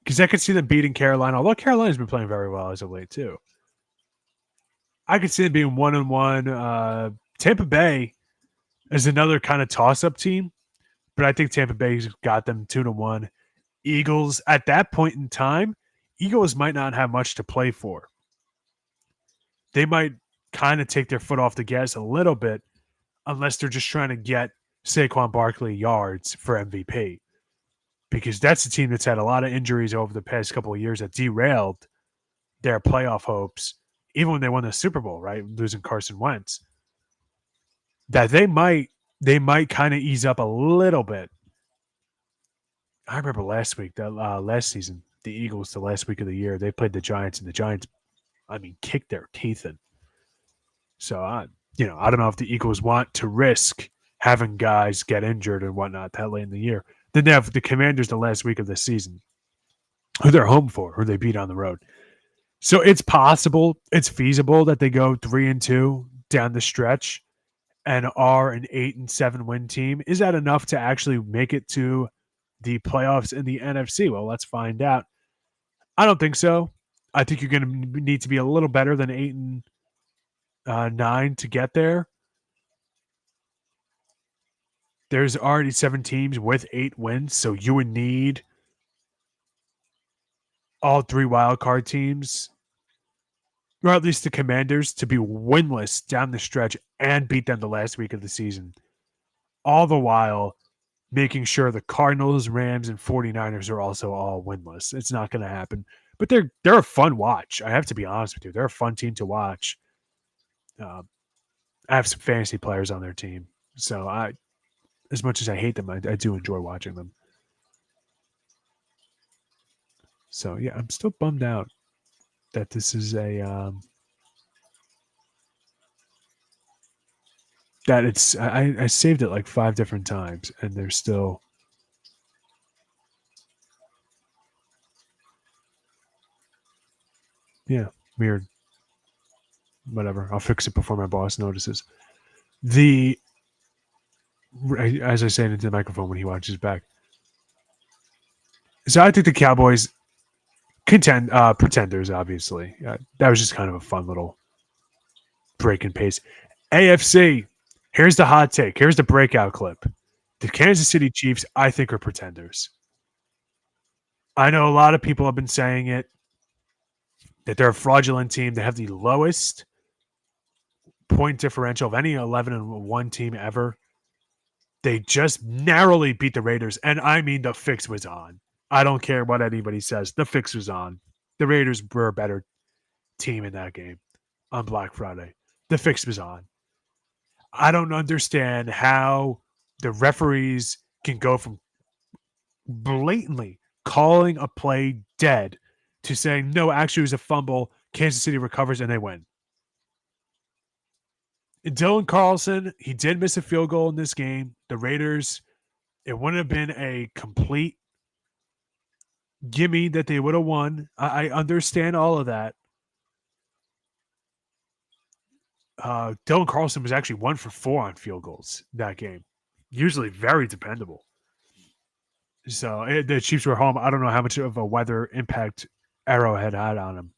Because I could see them beating Carolina, although Carolina's been playing very well as of late too. I could see them being 1-1. Tampa Bay is another kind of toss-up team, but I think Tampa Bay's got them 2-1. Eagles, at that point in time, Eagles might not have much to play for. They might kind of take their foot off the gas a little bit unless they're just trying to get Saquon Barkley yards for MVP. Because that's a team that's had a lot of injuries over the past couple of years that derailed their playoff hopes, even when they won the Super Bowl, right? Losing Carson Wentz. That they might kind of ease up a little bit. I remember last season, the Eagles, the last week of the year, they played the Giants, and the Giants, kicked their teeth in. So, I don't know if the Eagles want to risk having guys get injured and whatnot that late in the year. Then they have the Commanders the last week of the season, who they're home for, who they beat on the road. So it's possible, it's feasible that they go 3-2 down the stretch and are an 8-7 win team. Is that enough to actually make it to the playoffs in the NFC? Well, let's find out. I don't think so. I think you're going to need to be a little better than 8-9 to get there. There's already 7 teams with 8 wins, so you would need all 3 wildcard teams, or at least the Commanders, to be winless down the stretch and beat them the last week of the season. All the while making sure the Cardinals, Rams, and 49ers are also all winless. It's not going to happen. But they're a fun watch. I have to be honest with you. They're a fun team to watch. I have some fantasy players on their team. So as much as I hate them, I do enjoy watching them. So, yeah, I'm still bummed out that this is that it's I saved it like 5 different times and there's still Yeah, weird. Whatever. I'll fix it before my boss notices. As I say into the microphone when he watches back. So I think the Cowboys pretenders, obviously. That was just kind of a fun little break in pace. AFC, here's the hot take. Here's the breakout clip. The Kansas City Chiefs, I think, are pretenders. I know a lot of people have been saying it, that they're a fraudulent team. They have the lowest point differential of any 11-1 team ever. They just narrowly beat the Raiders, and I mean the fix was on. I don't care what anybody says. The fix was on. The Raiders were a better team in that game on Black Friday. The fix was on. I don't understand how the referees can go from blatantly calling a play dead to saying, no, actually it was a fumble. Kansas City recovers and they win. Dylan Carlson, he did miss a field goal in this game. The Raiders, it wouldn't have been a complete gimme that they would have won. I understand all of that. Dylan Carlson was actually 1 for 4 on field goals that game. Usually very dependable. So the Chiefs were home. I don't know how much of a weather impact Arrowhead had on him.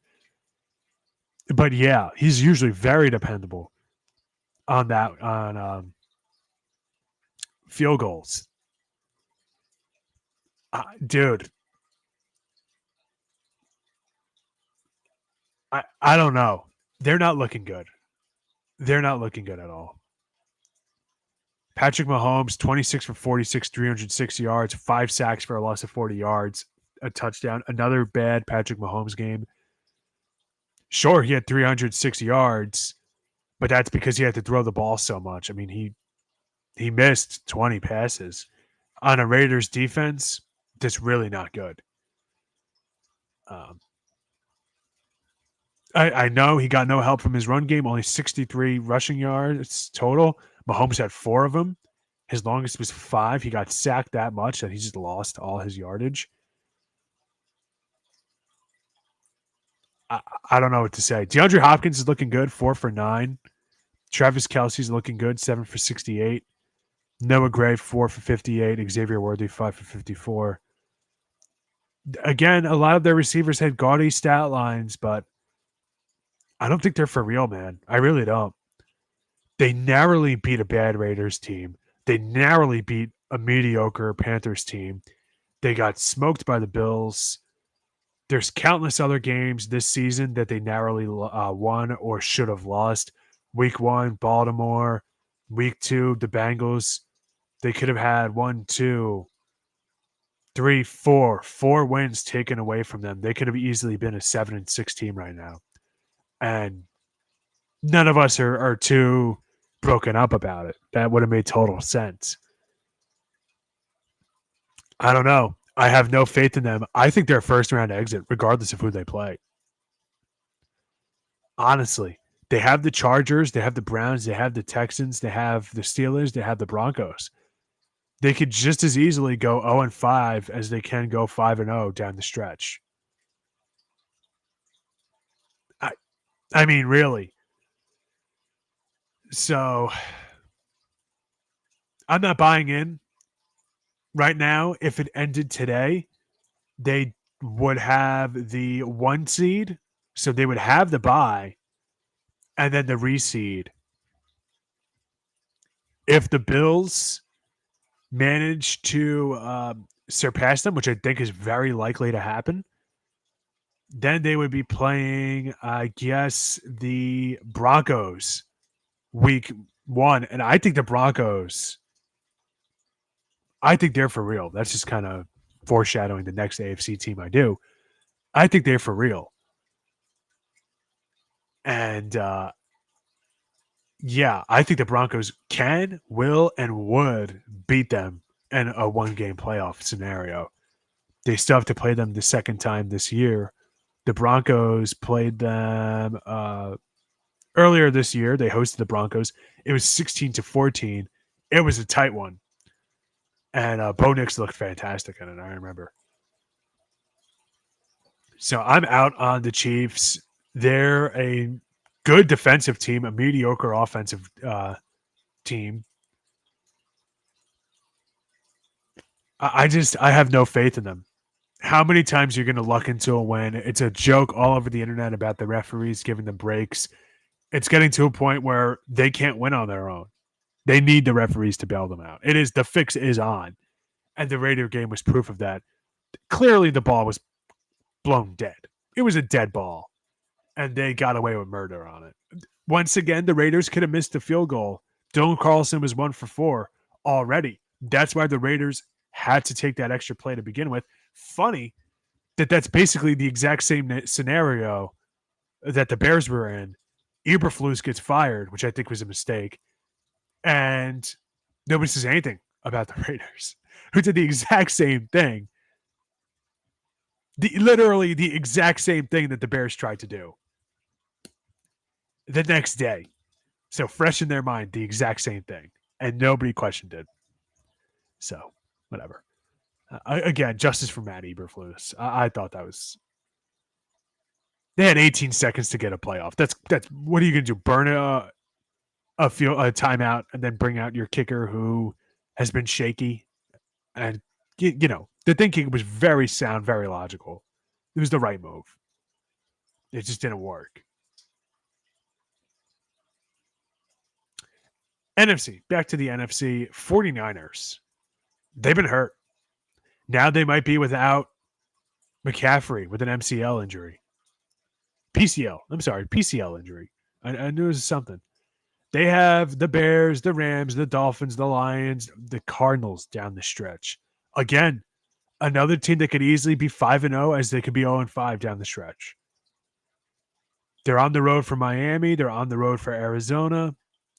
But yeah, he's usually very dependable on that, on field goals. Dude, I don't know. They're not looking good. They're not looking good at all. Patrick Mahomes, 26 for 46, 306 yards, 5 sacks for a loss of 40 yards, a touchdown. Another bad Patrick Mahomes game. Sure, he had 306 yards, but that's because he had to throw the ball so much. I mean, he missed 20 passes. On a Raiders defense, that's really not good. I know he got no help from his run game, only 63 rushing yards total. Mahomes had 4 of them. His longest was 5. He got sacked that much that he just lost all his yardage. I don't know what to say. DeAndre Hopkins is looking good, 4 for 9. Travis Kelce's looking good, 7 for 68. Noah Gray, 4 for 58. Xavier Worthy, 5 for 54. Again, a lot of their receivers had gaudy stat lines, but I don't think they're for real, man. I really don't. They narrowly beat a bad Raiders team. They narrowly beat a mediocre Panthers team. They got smoked by the Bills. There's countless other games this season that they narrowly won or should have lost. Week 1, Baltimore. Week 2, the Bengals. They could have had 1, 2, 3, 4 wins taken away from them. They could have easily been a 7-6 team right now. And none of us are too broken up about it. That would have made total sense. I don't know. I have no faith in them. I think they're a first round exit, regardless of who they play. Honestly, they have the Chargers, they have the Browns, they have the Texans, they have the Steelers, they have the Broncos. They could just as easily go 0-5 as they can go 5-0 down the stretch. I mean, really. So I'm not buying in right now. If it ended today, they would have the 1 seed. So they would have the bye and then the reseed. If the Bills manage to surpass them, which I think is very likely to happen, then they would be playing, I guess, the Broncos week 1. And I think the Broncos, I think they're for real. That's just kind of foreshadowing the next AFC team I do. I think they're for real. And yeah, I think the Broncos can, will, and would beat them in a 1-game playoff scenario. They still have to play them the second time this year. The Broncos played them earlier this year. They hosted the Broncos. It was 16-14. It was a tight one. And Bo Nix looked fantastic in it, I remember. So I'm out on the Chiefs. They're a good defensive team, a mediocre offensive team. I have no faith in them. How many times you're going to luck into a win? It's a joke all over the internet about the referees giving them breaks. It's getting to a point where they can't win on their own. They need the referees to bail them out. It is the fix is on, and the Raider game was proof of that. Clearly, the ball was blown dead. It was a dead ball, and they got away with murder on it. Once again, the Raiders could have missed the field goal. Dylan Carlson was 1 for 4 already. That's why the Raiders had to take that extra play to begin with. Funny that that's basically the exact same scenario that the Bears were in. Eberflus gets fired, which I think was a mistake, and nobody says anything about the Raiders, who did the exact same thing. Literally the exact same thing that the Bears tried to do the next day. So fresh in their mind, the exact same thing, and nobody questioned it. So whatever. Again, justice for Matt Eberflus. I thought that was. They had 18 seconds to get a playoff. That's what are you gonna do? Burn a timeout and then bring out your kicker who has been shaky, and the thinking was very sound, very logical. It was the right move. It just didn't work. NFC, back to the NFC, 49ers. They've been hurt. Now they might be without McCaffrey with an MCL injury. PCL injury. I knew it was something. They have the Bears, the Rams, the Dolphins, the Lions, the Cardinals down the stretch. Again, another team that could easily be 5-0 as they could be 0-5 down the stretch. They're on the road for Miami. They're on the road for Arizona.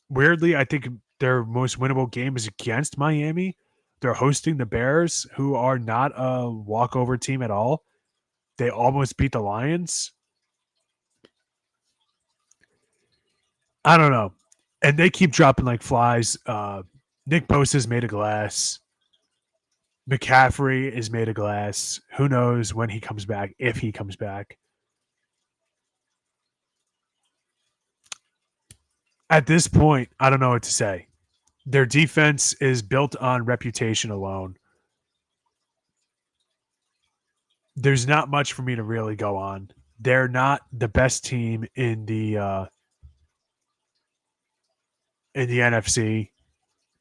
Weirdly, I think their most winnable game is against Miami. They're hosting the Bears, who are not a walkover team at all. They almost beat the Lions. I don't know. And they keep dropping like flies. Nick Bosa's made of glass. McCaffrey is made of glass. Who knows when he comes back, if he comes back. At this point, I don't know what to say. Their defense is built on reputation alone. There's not much for me to really go on. They're not the best team in the NFC.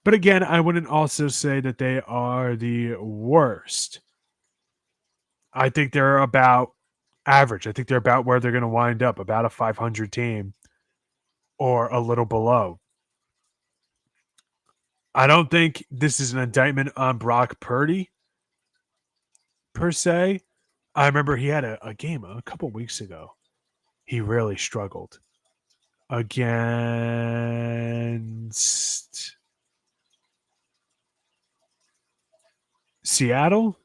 But again, I wouldn't also say that they are the worst. I think they're about average. I think they're about where they're going to wind up, about a 500 team or a little below. I don't think this is an indictment on Brock Purdy per se. I remember he had a game a couple weeks ago. He really struggled against Seattle.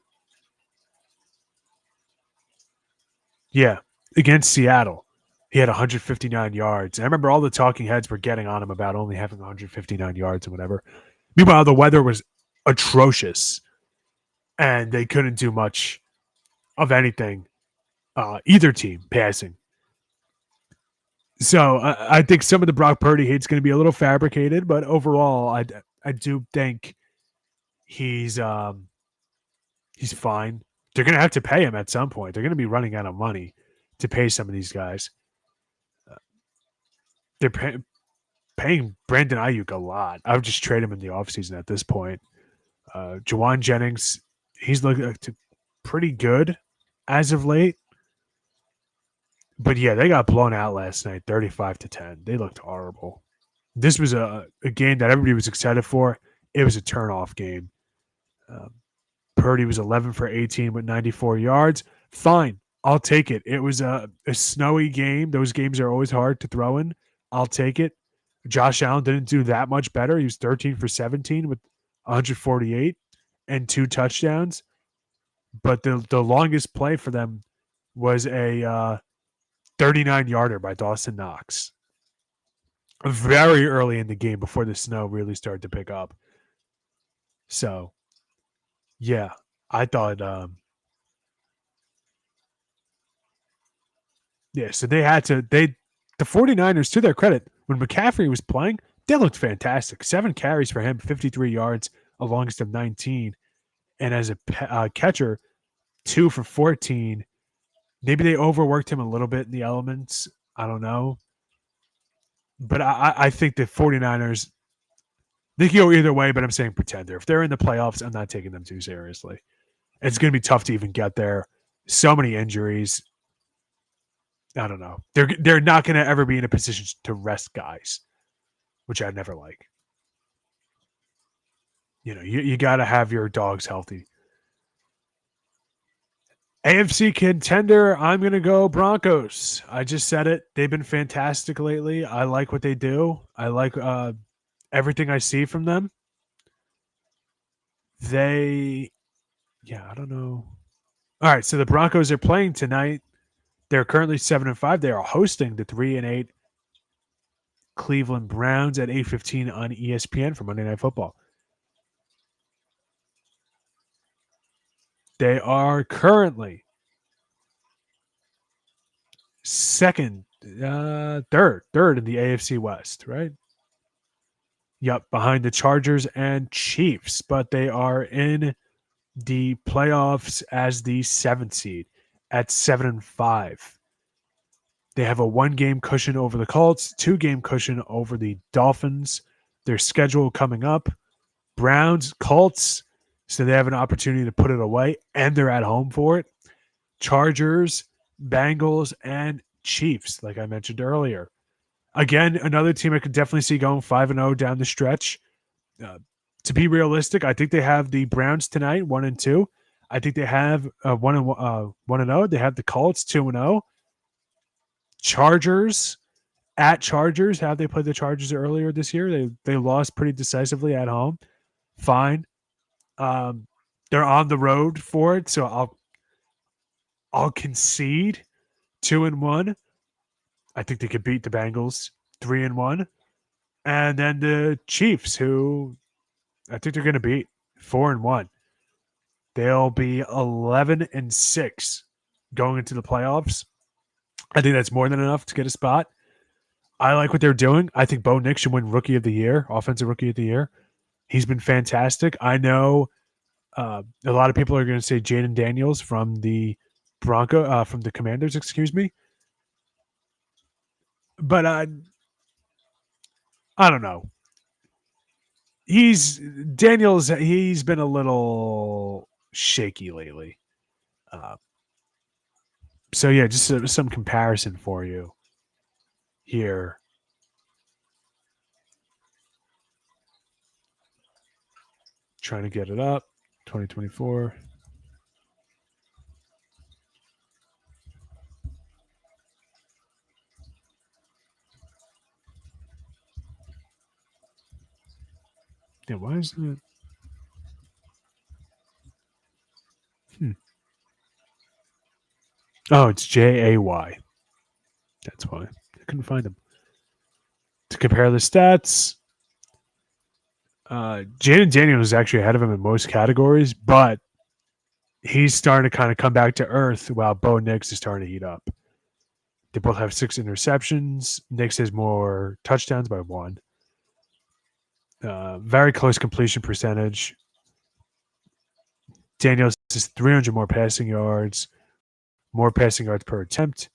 Yeah, against Seattle. He had 159 yards. And I remember all the talking heads were getting on him about only having 159 yards and whatever. Meanwhile, the weather was atrocious, and they couldn't do much of anything, either team passing. So I think some of the Brock Purdy hate's going to be a little fabricated, but overall, I do think he's fine. They're going to have to pay him at some point. They're going to be running out of money to pay some of these guys. They're paying Brandon Ayuk a lot. I would just trade him in the offseason at this point. Juwan Jennings, he's looking pretty good as of late. But yeah, they got blown out last night, 35-10. They looked horrible. This was a game that everybody was excited for. It was a turn-off game. Purdy was 11 for 18 with 94 yards. Fine. I'll take it. It was a snowy game. Those games are always hard to throw in. I'll take it. Josh Allen didn't do that much better. He was 13 for 17 with 148 and 2 touchdowns. But the longest play for them was a 39-yarder by Dawson Knox. Very early in the game before the snow really started to pick up. So, yeah, I thought Yeah, so the 49ers, to their credit, when McCaffrey was playing, they looked fantastic. 7 carries for him, 53 yards, a longest of 19. And as a catcher, 2 for 14. Maybe they overworked him a little bit in the elements. I don't know. But I think the 49ers, they can go either way, but I'm saying pretender. If they're in the playoffs, I'm not taking them too seriously. It's going to be tough to even get there. So many injuries. I don't know. They're not going to ever be in a position to rest guys, which I never like. You got to have your dogs healthy. AFC contender, I'm going to go Broncos. I just said it. They've been fantastic lately. I like what they do. I like everything I see from them. I don't know. All right, so the Broncos are playing tonight. They're currently 7-5. They are hosting the 3-8 Cleveland Browns at 8:15 on ESPN for Monday Night Football. They are currently third in the AFC West, right? Yep, behind the Chargers and Chiefs, but they are in the playoffs as the 7th seed at 7-5. They have a 1-game cushion over the Colts, 2-game cushion over the Dolphins. Their schedule coming up: Browns, Colts, so they have an opportunity to put it away, and they're at home for it. Chargers, Bengals, and Chiefs, like I mentioned earlier. Again, another team I could definitely see going 5-0 down the stretch. To be realistic, I think they have the Browns tonight, 1-2. I think they have 1-0. They have the Colts 2-0. Chargers at Chargers. How they played the Chargers earlier this year? They lost pretty decisively at home. Fine. They're on the road for it, so I'll concede 2-1. I think they could beat the Bengals 3-1, and then the Chiefs, who I think they're going to beat 4-1. They'll be 11-6 going into the playoffs. I think that's more than enough to get a spot. I like what they're doing. I think Bo Nix should win Rookie of the Year, Offensive Rookie of the Year. He's been fantastic. I know a lot of people are going to say Jaden Daniels from the from the Commanders, excuse me. But I don't know. He's been a little shaky lately. So yeah, just some comparison for you here. Trying to get it up. 2024. Yeah, why is it? Oh, it's JAY. That's why I couldn't find them. To compare the stats, Jaden Daniels is actually ahead of him in most categories, but he's starting to kind of come back to earth while Bo Nix is starting to heat up. They both have 6 interceptions. Nix has more touchdowns by 1. Very close completion percentage. Daniels has 300 more passing yards per attempt,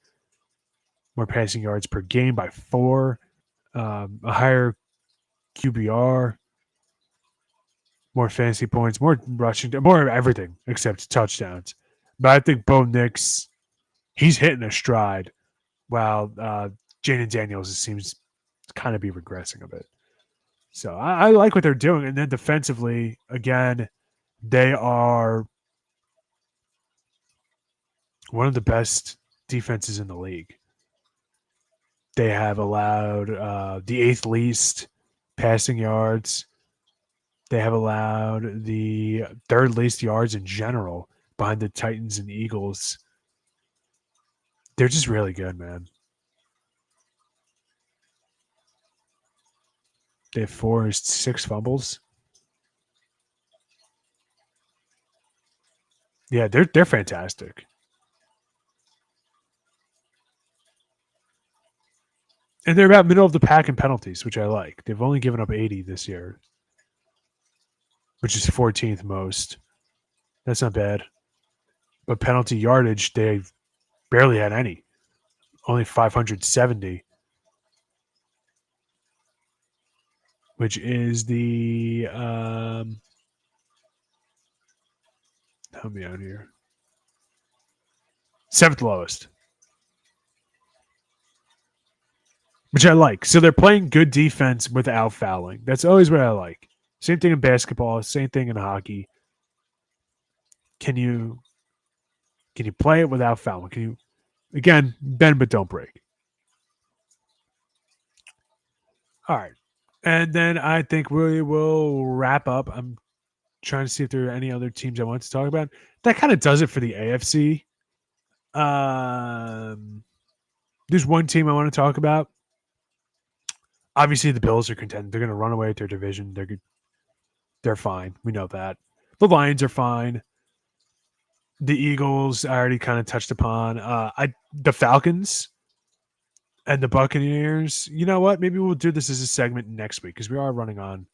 more passing yards per game by 4, a higher QBR, more fantasy points, more rushing, more everything except touchdowns. But I think Bo Nix, he's hitting a stride, while Jaden Daniels seems to kind of be regressing a bit. So I like what they're doing. And then defensively, again, they are one of the best defenses in the league. They have allowed the 8th least passing yards. They have allowed the 3rd least yards in general behind the Titans and Eagles. They're just really good, man. They have forced 6 fumbles. Yeah, they're fantastic. And they're about middle of the pack in penalties, which I like. They've only given up 80 this year, which is 14th most. That's not bad. But penalty yardage, they've barely had any. Only 570, which is the help me out here. 7th lowest. Which I like. So they're playing good defense without fouling. That's always what I like. Same thing in basketball, same thing in hockey. Can you play it without fouling? Can you again bend but don't break? All right. And then I think we will wrap up. I'm trying to see if there are any other teams I want to talk about. That kind of does it for the AFC. There's one team I want to talk about. Obviously, the Bills are contending. They're going to run away with their division. They're good. They're fine. We know that. The Lions are fine. The Eagles, I already kind of touched upon. The Falcons and the Buccaneers. You know what? Maybe we'll do this as a segment next week because we are running on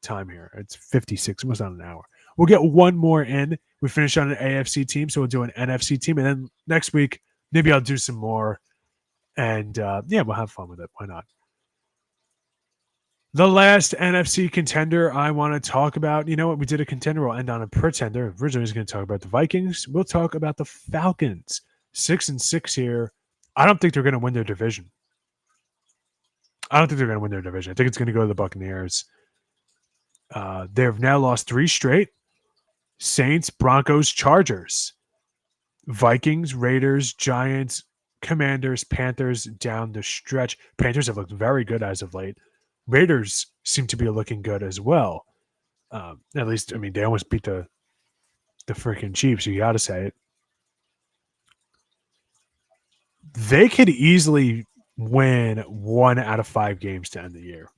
time here. It's 56, almost on an hour. We'll get one more in. We finish on an AFC team, so we'll do an NFC team. And then next week, maybe I'll do some more. And we'll have fun with it. Why not? The last NFC contender I want to talk about, you know what? We did a contender. We'll end on a pretender. Originally, I was going to talk about the Vikings. We'll talk about the Falcons. 6-6 here. I don't think they're going to win their division. I think it's going to go to the Buccaneers. They've now lost 3 straight. Saints, Broncos, Chargers. Vikings, Raiders, Giants, Commanders, Panthers down the stretch. Panthers have looked very good as of late. Raiders seem to be looking good as well. At least, I mean, they almost beat the freaking Chiefs. You got to say it. They could easily win 1 out of 5 games to end the year.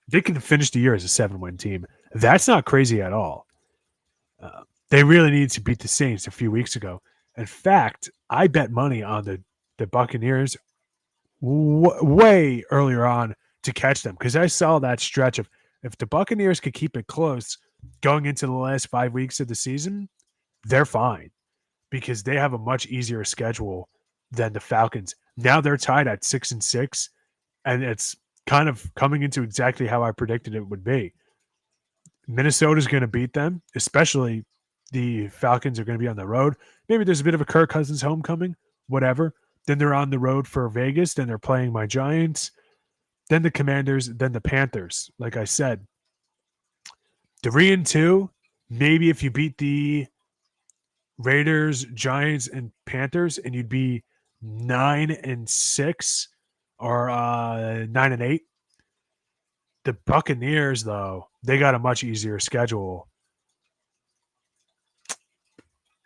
They could finish the year as a 7-win team. That's not crazy at all. They really needed to beat the Saints a few weeks ago. In fact, I bet money on the Buccaneers way earlier on to catch them because I saw that stretch of if the Buccaneers could keep it close going into the last 5 weeks of the season, they're fine because they have a much easier schedule than the Falcons. Now they're tied at 6-6, and it's kind of coming into exactly how I predicted it would be. Minnesota's going to beat them, especially the Falcons are going to be on the road. Maybe there's a bit of a Kirk Cousins homecoming, whatever. Then they're on the road for Vegas. Then they're playing my Giants. Then the Commanders. Then the Panthers. Like I said, 3-2. Maybe if you beat the Raiders, Giants, and Panthers, and you'd be 9-6 or 9-8. The Buccaneers, though, they got a much easier schedule.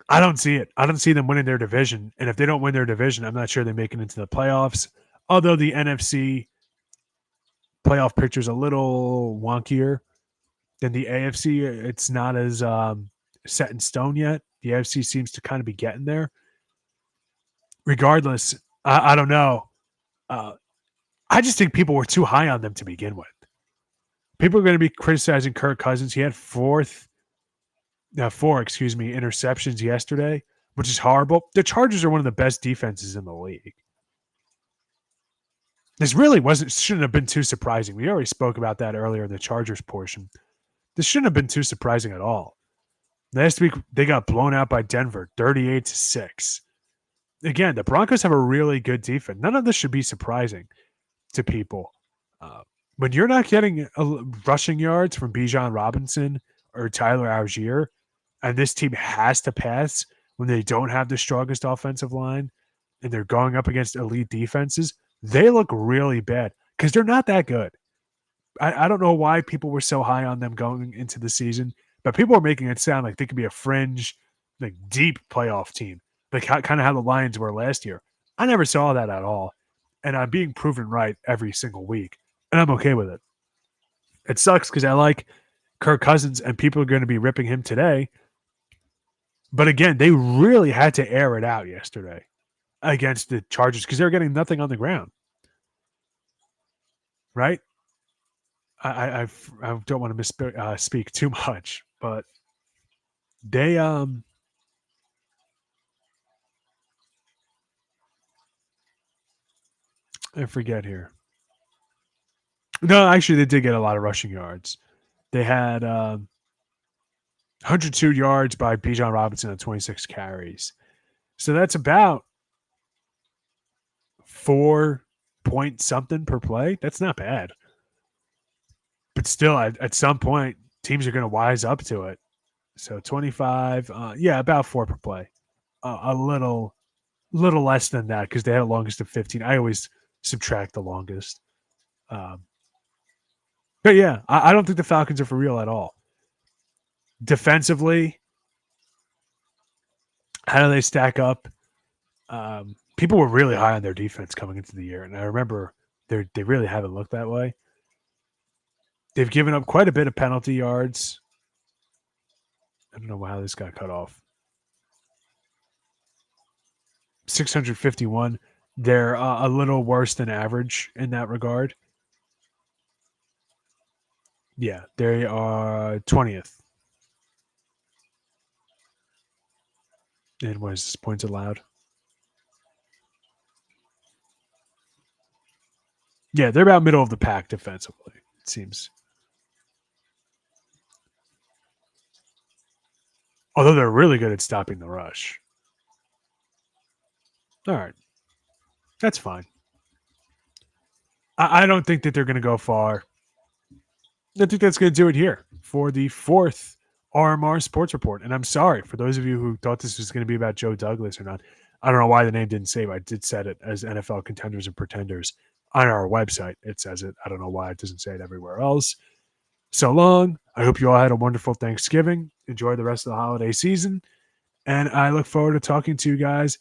I don't see it. I don't see them winning their division. And if they don't win their division, I'm not sure they make it into the playoffs. Although the NFC playoff picture is a little wonkier than the AFC. It's not as set in stone yet. The AFC seems to kind of be getting there. Regardless, I don't know. I just think people were too high on them to begin with. People are going to be criticizing Kirk Cousins. He had 4 interceptions yesterday, which is horrible. The Chargers are one of the best defenses in the league. This really shouldn't have been too surprising. We already spoke about that earlier in the Chargers portion. This shouldn't have been too surprising at all. Last week, they got blown out by Denver, 38-6. Again, the Broncos have a really good defense. None of this should be surprising to people. When you're not getting rushing yards from Bijan Robinson or Tyler Algier, and this team has to pass when they don't have the strongest offensive line and they're going up against elite defenses, they look really bad because they're not that good. I don't know why people were so high on them going into the season, but people are making it sound like they could be a fringe, like deep playoff team, like kind of how the Lions were last year. I never saw that at all, and I'm being proven right every single week, and I'm okay with it. It sucks because I like Kirk Cousins, and people are going to be ripping him today. But again, they really had to air it out yesterday against the Chargers because they were getting nothing on the ground. right? I don't want to speak too much, but they I forget here. No, actually, they did get a lot of rushing yards. They had 102 yards by Bijan Robinson on 26 carries. So that's about 4 point something per play. That's not bad. But still, at some point, teams are going to wise up to it. So 25, yeah, about 4 per play. A little less than that because they had a longest of 15. I always subtract the longest. Um, but yeah, I don't think the Falcons are for real at all. Defensively, how do they stack up? People were really high on their defense coming into the year, and I remember they really haven't looked that way. They've given up quite a bit of penalty yards. I don't know how this got cut off. 651. They're a little worse than average in that regard. Yeah, they are 20th. And what is this, points allowed? Yeah, they're about middle of the pack defensively, it seems. Although they're really good at stopping the rush. All right. That's fine. I don't think that they're going to go far. I think that's going to do it here for the fourth RMR Sports Report. And I'm sorry for those of you who thought this was going to be about Joe Douglas or not. I don't know why the name didn't save. I did set it as NFL Contenders and Pretenders on our website. It says it. I don't know why it doesn't say it everywhere else. So long. I hope you all had a wonderful Thanksgiving. Enjoy the rest of the holiday season. And I look forward to talking to you guys